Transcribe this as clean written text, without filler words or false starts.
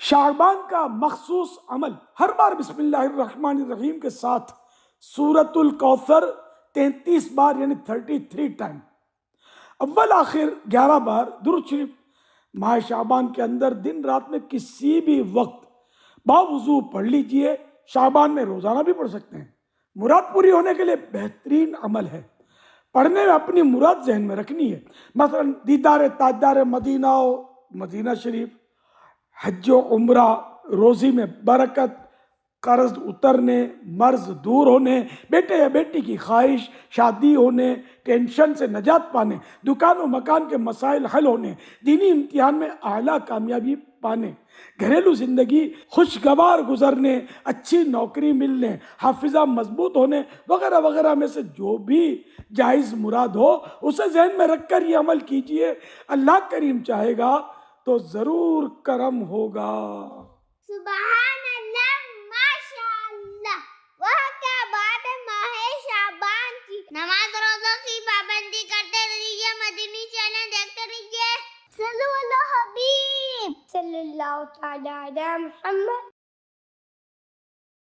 شعبان کا مخصوص عمل، ہر بار بسم اللہ الرحمن الرحیم کے ساتھ سورۃ الکوثر 33 بار یعنی 33 ٹائم، اول آخر 11 بار درود شریف ماہ شعبان کے اندر دن رات میں کسی بھی وقت باوضو پڑھ لیجئے۔ شعبان میں روزانہ بھی پڑھ سکتے ہیں، مراد پوری ہونے کے لیے بہترین عمل ہے۔ پڑھنے میں اپنی مراد ذہن میں رکھنی ہے، مثلا دیدار تاجدار مدینہ و مدینہ شریف، حج و عمرہ، روزی میں برکت، قرض اترنے، مرض دور ہونے، بیٹے یا بیٹی کی خواہش، شادی ہونے، ٹینشن سے نجات پانے، دکان و مکان کے مسائل حل ہونے، دینی امتحان میں اعلیٰ کامیابی پانے، گھریلو زندگی خوشگوار گزرنے، اچھی نوکری ملنے، حافظہ مضبوط ہونے وغیرہ وغیرہ میں سے جو بھی جائز مراد ہو اسے ذہن میں رکھ کر یہ عمل کیجئے۔ اللہ کریم چاہے گا تو ضرور کرم ہوگا۔ سبحان اللہ، ماشاء اللہ۔ وہ کیا بات ہے ماہ شعبان کی، نماز روزوں کی پابندی کرتے رہیے، مدنی چینل دیکھتے رہیے۔ صلو علی حبیب صلی اللہ تعالی علی محمد۔